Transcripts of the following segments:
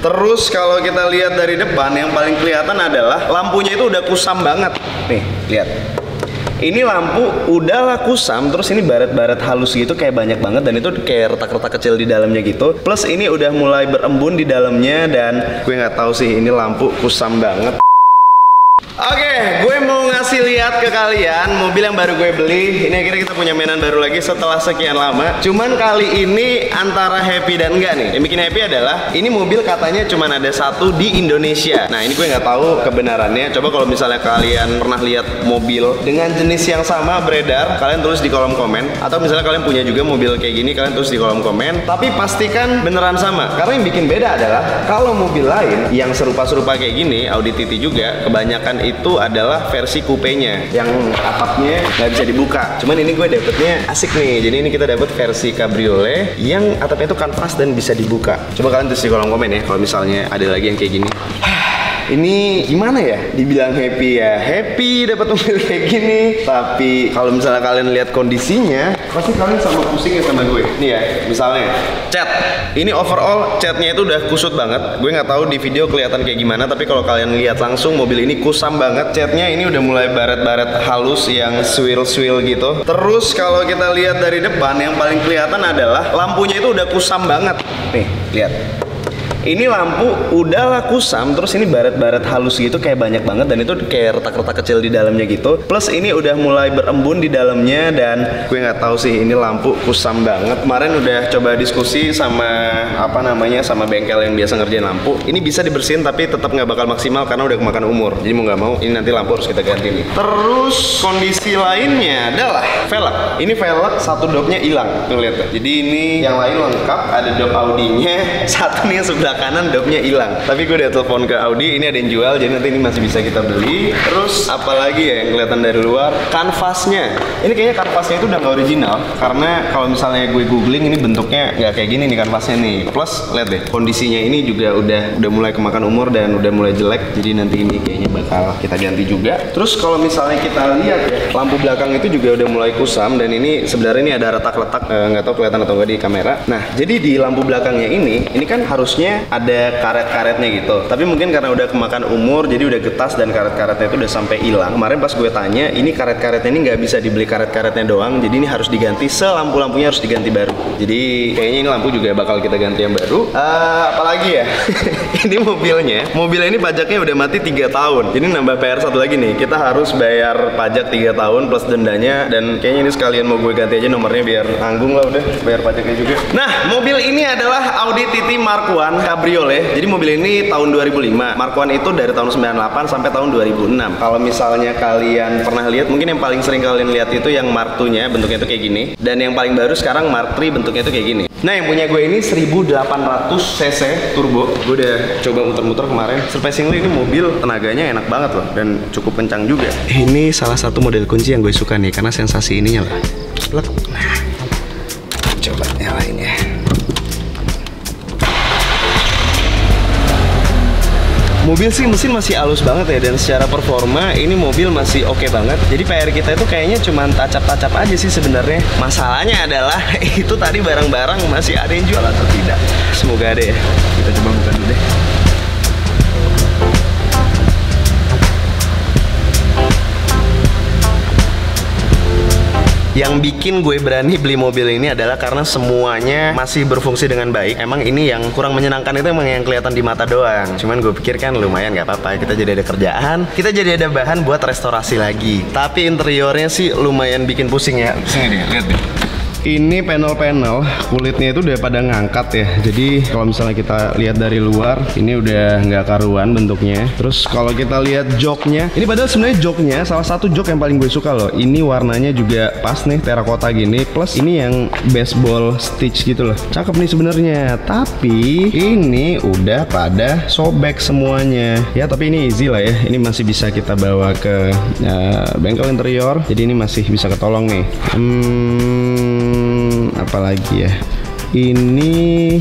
Terus kalau kita lihat dari depan, yang paling kelihatan adalah lampunya itu udah kusam banget. Nih, lihat. Ini lampu udahlah kusam, terus ini baret-baret halus gitu kayak banyak banget, dan itu kayak retak-retak kecil di dalamnya gitu. Plus ini udah mulai berembun di dalamnya, dan gue nggak tahu sih ini lampu kusam banget. Oke, gue mau ngasih lihat ke kalian mobil yang baru gue beli. Ini akhirnya kita punya mainan baru lagi setelah sekian lama. Cuman kali ini antara happy dan enggak nih. Yang bikin happy adalah ini mobil katanya cuman ada satu di Indonesia. Nah, ini gue nggak tahu kebenarannya. Coba kalau misalnya kalian pernah lihat mobil dengan jenis yang sama beredar, kalian tulis di kolom komen. Atau misalnya kalian punya juga mobil kayak gini, kalian tulis di kolom komen. Tapi pastikan beneran sama. Karena yang bikin beda adalah kalau mobil lain yang serupa-serupa kayak gini, Audi TT juga, kebanyakan itu adalah versi coupenya yang atapnya nggak bisa dibuka. Cuman ini gue dapetnya asik nih. Jadi ini kita dapet versi cabriolet yang atapnya itu kanvas dan bisa dibuka. Coba kalian tulis di kolom komen ya kalau misalnya ada lagi yang kayak gini. Ini gimana ya? Dibilang happy ya happy dapat mobil kayak gini. Tapi kalau misalnya kalian lihat kondisinya, pasti kalian sama pusingnya sama gue. Nih ya, misalnya cat. Ini overall catnya itu udah kusut banget. Gue nggak tahu di video kelihatan kayak gimana, tapi kalau kalian lihat langsung mobil ini kusam banget. Catnya ini udah mulai baret-baret halus yang swirl-swirl gitu. Terus kalau kita lihat dari depan, yang paling kelihatan adalah lampunya itu udah kusam banget. Nih, lihat. Ini lampu udahlah kusam, terus ini baret-baret halus gitu kayak banyak banget, dan itu kayak retak-retak kecil di dalamnya gitu. Plus ini udah mulai berembun di dalamnya, dan gue nggak tahu sih ini lampu kusam banget. Kemarin udah coba diskusi sama sama bengkel yang biasa ngerjain lampu. Ini bisa dibersihin tapi tetap nggak bakal maksimal karena udah kemakan umur. Jadi mau nggak mau ini nanti lampu harus kita ganti nih. Terus kondisi lainnya adalah velg. Ini velg satu dopnya hilang. Tuh lihat. Jadi ini yang lain lengkap, ada dop Audinya. Satu nih yang sebelah kanan dopnya hilang. Tapi gue udah telepon ke Audi, ini ada yang jual, jadi nanti ini masih bisa kita beli. Terus apalagi ya yang kelihatan dari luar, kanvasnya. Ini kayaknya kanvasnya itu udah nggak original, karena kalau misalnya gue googling ini bentuknya nggak kayak gini nih kanvasnya nih. Plus lihat deh, kondisinya ini juga udah mulai kemakan umur dan udah mulai jelek. Jadi nanti ini kayaknya bakal kita ganti juga. Terus kalau misalnya kita lihat ya, lampu belakang itu juga udah mulai kusam, dan ini sebenarnya ini ada retak-retak, nggak tahu kelihatan atau nggak di kamera. Nah, jadi di lampu belakangnya ini kan harusnya ada karet-karetnya gitu, tapi mungkin karena udah kemakan umur jadi udah getas dan karet-karetnya itu udah sampai hilang. Kemarin pas gue tanya, ini karet-karetnya ini nggak bisa dibeli karet-karetnya doang, jadi ini harus diganti, selampu-lampunya harus diganti baru. Jadi kayaknya ini lampu juga bakal kita ganti yang baru. Apalagi ya, ini mobilnya ini pajaknya udah mati 3 tahun, jadi nambah PR satu lagi nih, kita harus bayar pajak 3 tahun plus dendanya, dan kayaknya ini sekalian mau gue ganti aja nomornya biar nanggung lah, udah bayar pajaknya juga. Nah, mobil ini adalah Audi TT Mark I cabriolet. Jadi mobil ini tahun 2005. Mark I itu dari tahun 98 sampai tahun 2006. Kalau misalnya kalian pernah lihat, mungkin yang paling sering kalian lihat itu yang Mark II-nya, bentuknya itu kayak gini. Dan yang paling baru sekarang Mark III, bentuknya itu kayak gini. Nah, yang punya gue ini 1800 cc turbo. Gue udah coba muter-muter kemarin. Surprisingly ini mobil tenaganya enak banget loh, dan cukup kencang juga. Ini salah satu model kunci yang gue suka nih, karena sensasi ininya lah. Nah, coba nyalain ya. Mobil sih mesin masih halus banget ya, dan secara performa ini mobil masih oke banget. Jadi PR kita itu kayaknya cuma tacap-tacap aja sih sebenarnya. Masalahnya adalah itu tadi barang-barang masih ada yang jual atau tidak. Semoga ada ya. Kita coba buka dulu deh. Yang bikin gue berani beli mobil ini adalah karena semuanya masih berfungsi dengan baik. Emang ini yang kurang menyenangkan itu emang yang kelihatan di mata doang. Cuman gue pikir kan lumayan nggak apa-apa. Kita jadi ada kerjaan, kita jadi ada bahan buat restorasi lagi. Tapi interiornya sih lumayan bikin pusing ya. Sini deh, lihat deh. Ini panel-panel kulitnya itu udah pada ngangkat ya. Jadi kalau misalnya kita lihat dari luar, ini udah nggak karuan bentuknya. Terus kalau kita lihat joknya, ini padahal sebenarnya joknya salah satu jok yang paling gue suka loh. Ini warnanya juga pas nih, terakota gini. Plus ini yang baseball stitch gitu loh. Cakep nih sebenarnya. Tapi ini udah pada sobek semuanya. Ya tapi ini easy lah ya. Ini masih bisa kita bawa ke bengkel interior. Jadi ini masih bisa ketolong nih. Apalagi ya, Ini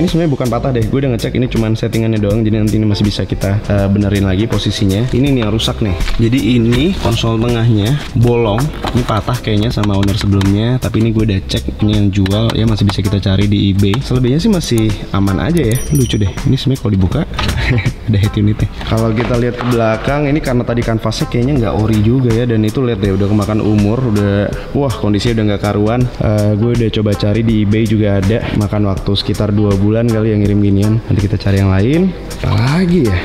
sebenarnya bukan patah deh. Gue udah ngecek, ini cuman settingannya doang. Jadi nanti ini masih bisa kita benerin lagi posisinya. Ini nih yang rusak nih. Jadi ini konsol tengahnya bolong. Ini patah kayaknya sama owner sebelumnya. Tapi ini gue udah cek, ini yang jual ya masih bisa kita cari di eBay. Selebihnya sih masih aman aja ya. Lucu deh. Ini sebenarnya kalau dibuka ada head unitnya. Kalau kita lihat ke belakang, ini karena tadi kanvasnya kayaknya nggak ori juga ya. Dan itu lihat deh udah kemakan umur, udah wah kondisinya udah nggak karuan. Gue udah coba cari di eBay juga ada, makan waktu sekitar 2 bulan kali yang ngirim ginian. Nanti kita cari yang lain. Apa lagi ya?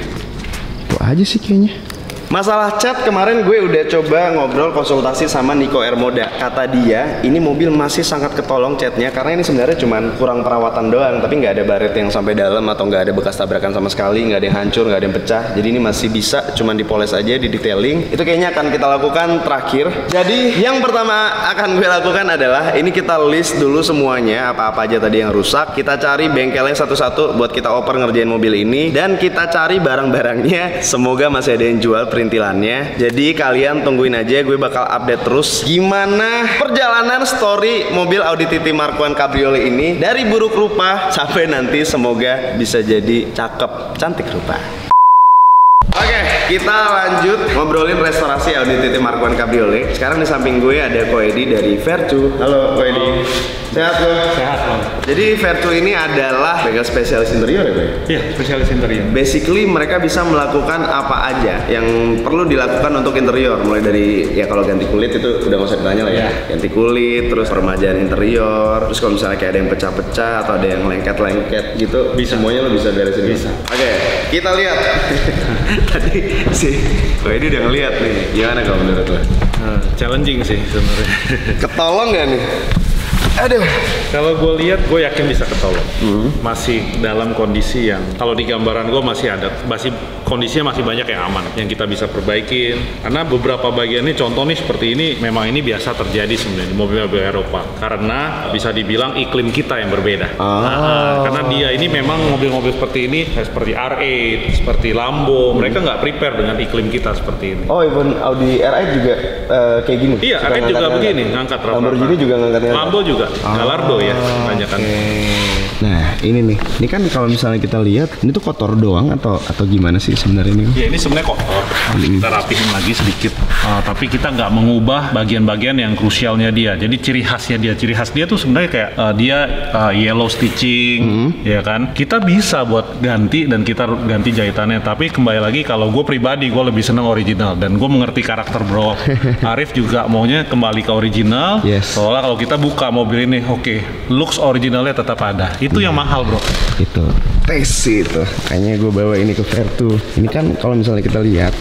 Itu aja sih kayaknya. Masalah cat kemarin gue udah coba ngobrol konsultasi sama Niko Ermoda. Kata dia ini mobil masih sangat ketolong catnya karena ini sebenarnya cuman kurang perawatan doang, tapi nggak ada baret yang sampai dalam atau nggak ada bekas tabrakan sama sekali, nggak ada yang hancur, nggak ada yang pecah. Jadi ini masih bisa cuman dipoles aja, di detailing. Itu kayaknya akan kita lakukan terakhir. Jadi yang pertama akan gue lakukan adalah ini kita list dulu semuanya apa-apa aja tadi yang rusak. Kita cari bengkelnya satu-satu buat kita oper ngerjain mobil ini, dan kita cari barang-barangnya. Semoga masih ada yang jual perintilannya. Jadi kalian tungguin aja, gue bakal update terus gimana perjalanan story mobil Audi TT Mark I Cabriolet ini dari buruk rupa sampai nanti semoga bisa jadi cakep cantik rupa. Oke, kita lanjut ngobrolin restorasi Audi TT Mark I Cabriolet. Sekarang di samping gue ada Ko Edi dari Vertu. Halo Ko Edi. Sehat Ko? Sehat Bang. Jadi Vertu ini adalah bengkel spesialis interior ya Bang? Iya, spesialis interior. Basically mereka bisa melakukan apa aja yang perlu dilakukan untuk interior. Mulai dari ya kalau ganti kulit itu udah nggak usah ditanya lah ya. Ganti kulit, terus peremajaan interior. Terus kalau misalnya kayak ada yang pecah-pecah atau ada yang lengket-lengket gitu, Bisa. semuanya lo bisa beresin. Bisa. Oke, kita lihat. Tadi si Edi udah ngeliat nih. Gimana kalau menurut lo? Challenging sih sebenarnya. Ketolong nggak nih? Aduh. Kalau gue lihat, gue yakin bisa ketolong. Masih dalam kondisi yang, kalau di gambaran gue masih ada, kondisinya masih banyak yang aman, yang kita bisa perbaikin. Karena beberapa bagiannya, contoh nih seperti ini, memang ini biasa terjadi sebenarnya di mobil-mobil Eropa. Karena bisa dibilang iklim kita yang berbeda. Karena dia ini memang mobil-mobil seperti ini, seperti R8, seperti Lambo, mereka nggak prepare dengan iklim kita seperti ini. Oh, even Audi R8 juga kayak gini? Iya, R8 juga begini, ngangkat rata-rata. Lamborghini juga ngangkatnya? Lambo juga. Gallardo ya, kebanyakan. Nah ini nih, ini kan kalau misalnya kita lihat, ini tuh kotor doang atau gimana sih sebenarnya ini? Ya ini sebenarnya kotor. Kita rapihin lagi sedikit, tapi kita nggak mengubah bagian-bagian yang krusialnya dia. Jadi ciri khas dia tuh sebenarnya kayak dia yellow stitching, ya kan? Kita bisa buat ganti dan kita ganti jahitannya. Tapi kembali lagi kalau gue pribadi gue lebih seneng original dan gue mengerti karakter Bro Arif juga maunya kembali ke original. Yes. Soalnya kalau kita buka mobil ini, oke, looks originalnya tetap ada. Itu yang mahal Bro. Itu tes itu. Kayaknya gue bawa ini ke Vertu. Ini kan kalau misalnya kita lihat,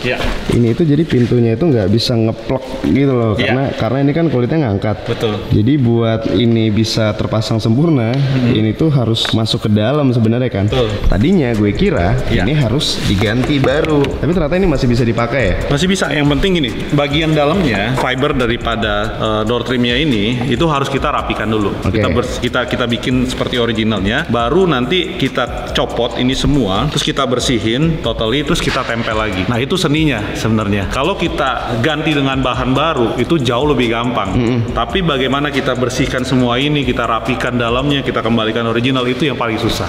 ini itu jadi pintunya itu nggak bisa ngeplok gitu loh, karena ini kan kulitnya ngangkat. Betul. Jadi buat ini bisa terpasang sempurna, ini tuh harus masuk ke dalam sebenarnya kan. Betul. Tadinya gue kira ini harus diganti baru, tapi ternyata ini masih bisa dipakai ya. Masih bisa. Yang penting gini, bagian dalamnya fiber daripada door trimnya ini itu harus kita rapikan dulu. Kita bikin seperti originalnya, baru nanti kita copot ini semua, terus kita bersihin totally, terus kita tempel lagi. Nah itu seninya sebenarnya. Kalau kita ganti dengan bahan baru itu jauh lebih gampang. Tapi bagaimana kita bersihkan semua ini, kita rapikan dalamnya, kita kembalikan original, itu yang paling susah.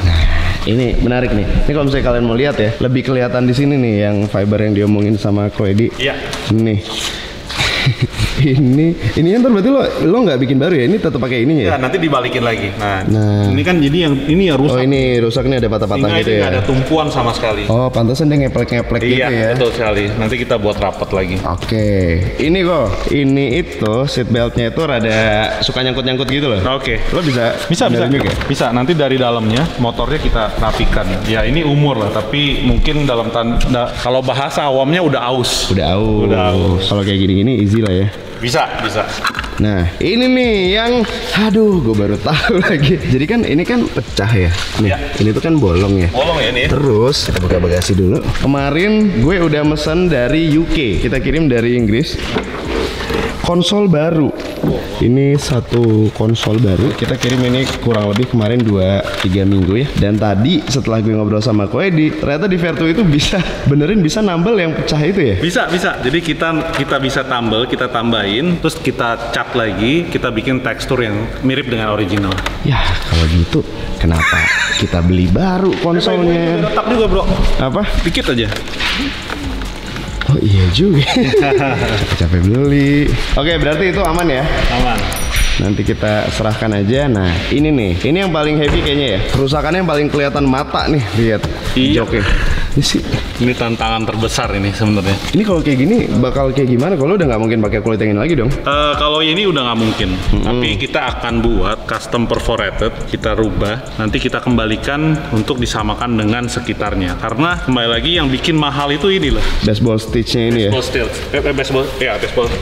Ini menarik nih. Ini kalau misalnya kalian mau lihat ya, lebih kelihatan di sini nih yang fiber yang diomongin sama Ko Edi. Iya. Nih. ini kan berarti lo nggak bikin baru ya? Ini tetap pakai ininya ya? Ya nanti dibalikin lagi. Nah, ini kan jadi ini ya rusak. Oh ini rusak nih, ada patah-patah gitu ya? Nggak ada tumpuan sama sekali. Oh pantesan dia ngeplek-ngeplek gitu ya? Iya betul sekali. Nanti kita buat rapat lagi. Oke. Ini kok, ini itu seat beltnya itu rada suka nyangkut-nyangkut gitu loh. Oke. Lo bisa juga? Bisa. Nanti dari dalamnya motornya kita rapikan. Ya ini umur lah, tapi mungkin dalam tanda kalau bahasa awamnya udah aus. Udah aus. Kalau kayak gini-gini easy lah ya. Bisa. Nah, ini nih yang aduh, gue baru tahu lagi. Jadi kan ini kan pecah ya. Nih, ini tuh kan bolong ya. Bolong ya ini. Terus kita buka bagasi dulu. Kemarin gue udah mesen dari UK. Kita kirim dari Inggris. konsol baru. Ini satu konsol baru. Kita kirim ini kurang lebih kemarin 2-3 minggu ya. Dan tadi setelah gue ngobrol sama Ko Edi, ternyata di Vertu itu bisa bisa nambel yang pecah itu ya? Bisa. Jadi kita bisa kita tambahin, terus kita cat lagi, kita bikin tekstur yang mirip dengan original. Ya, kalau gitu kenapa kita beli baru konsolnya? Retak juga, Bro. Apa? Dikit aja. Oh iya juga. Capek beli. Oke, berarti itu aman ya? Aman. Nanti kita serahkan aja. Nah, ini nih. Ini yang paling heavy kayaknya ya. Kerusakannya yang paling kelihatan mata nih. Lihat. Iya. Joknya. Ini sih. Ini tantangan terbesar ini sebenarnya. Ini kalau kayak gini bakal kayak gimana? Kalau udah nggak mungkin pakai kulit yang ini lagi dong? Kalau ini udah nggak mungkin. Tapi kita akan buat custom perforated. Kita rubah. Nanti kita kembalikan untuk disamakan dengan sekitarnya. Karena kembali lagi yang bikin mahal itu ini loh. Baseball stitch-nya ini ya. Baseball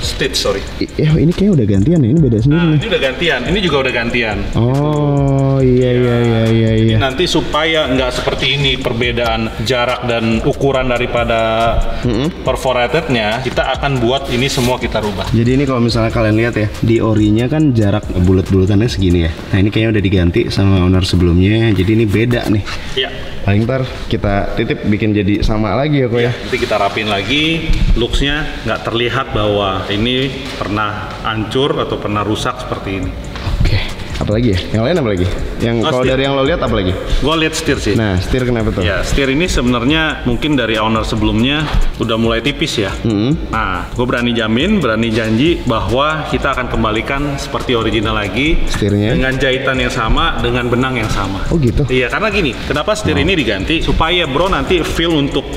stitch, sorry. Ini kayaknya udah gantian ya. Ini beda sendiri nih. Ini udah gantian. Ini juga udah gantian. Oh iya. Nanti supaya nggak seperti ini perbedaan jarak dan ukuran daripada perforatednya, kita akan buat ini semua kita rubah. Jadi ini kalau misalnya kalian lihat ya, di orinya kan jarak bulat-bulatannya segini ya. Nah ini kayaknya udah diganti sama owner sebelumnya, jadi ini beda nih. Iya. Paling ntar kita titip bikin jadi sama lagi ya Ko ya. Nanti kita rapin lagi, looksnya nggak terlihat bahwa ini pernah hancur atau pernah rusak seperti ini. Oke. Apa lagi ya? Yang lain apa lagi? Yang kalau dari yang lo lihat apa lagi? Gue lihat setir sih. Nah, setir kenapa tuh? Ya, setir ini sebenarnya mungkin dari owner sebelumnya udah mulai tipis ya. Nah, gue berani janji bahwa kita akan kembalikan seperti original lagi. Setirnya? Dengan jahitan yang sama, dengan benang yang sama. Oh gitu? Iya, karena gini, kenapa setir ini diganti? Supaya bro nanti feel untuk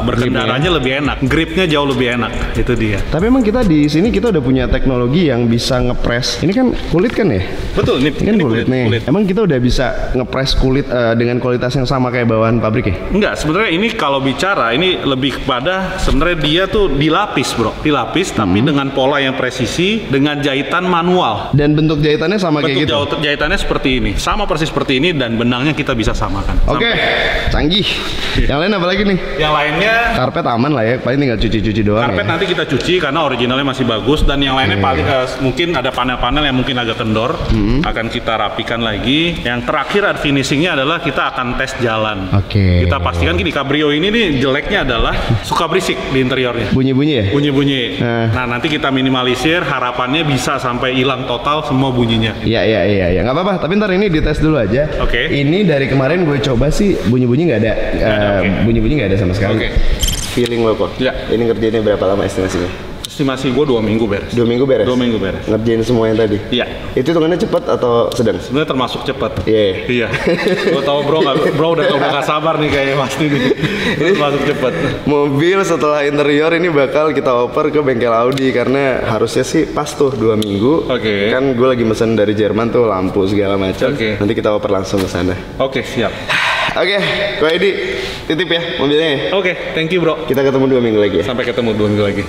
berkendaranya lebih enak. Gripnya jauh lebih enak, itu dia. Tapi emang kita di sini kita udah punya teknologi yang bisa ngepres. Ini kan kulit kan ya? Betul, ini Ini kan kulit nih. kulit. Emang kita udah bisa ngepres kulit dengan kualitas yang sama kayak bawahan pabrik ya? Enggak, sebenarnya ini kalau bicara ini lebih kepada sebenarnya dia tuh dilapis, bro. Dilapis tapi dengan pola yang presisi, dengan jahitan manual. Dan bentuk jahitannya sama kayak gitu? Bentuk jahitannya seperti ini. Sama persis seperti ini dan benangnya kita bisa samakan. Oke, canggih. Yang lain apa lagi nih? Yang lainnya Karpet aman lah ya, paling tinggal cuci-cuci doang karpet ya? nanti kita cuci karena originalnya masih bagus, dan yang lainnya paling mungkin ada panel-panel yang mungkin agak kendor, akan kita rapikan lagi. Yang terakhir ada finishingnya adalah kita akan tes jalan. Oke. Kita pastikan gini, Cabrio ini nih jeleknya adalah suka berisik di interiornya. Bunyi-bunyi ya? Bunyi-bunyi. Nah, nanti kita minimalisir, harapannya bisa sampai hilang total semua bunyinya. Iya, nggak apa-apa. Tapi ntar ini dites dulu aja. Oke. Ini dari kemarin gue coba sih bunyi-bunyi nggak ada. Oke. Bunyi-bunyi nggak ada sama sekali. Oke. Feeling lo kok? Ya. Ini ngerjainnya berapa lama estimasinya? Estimasi gue 2 minggu beres. 2 minggu beres? 2 minggu beres. Ngerjain semua yang tadi? Iya. Itu hitungannya cepat atau sedang? Sebenarnya termasuk cepat. Iya. Iya. Gue tau bro udah gak sabar nih kayaknya pasti nih. Ini termasuk cepat. Mobil setelah interior ini bakal kita oper ke bengkel Audi karena harusnya sih pas tuh 2 minggu. Oke. Kan gue lagi mesen dari Jerman tuh lampu segala macam. Oke. Nanti kita oper langsung ke sana. Oke, siap. Oke, Ko Edi, titip ya mobilnya ya. Oke, thank you bro. Kita ketemu 2 minggu lagi ya. Sampai ketemu 2 minggu lagi.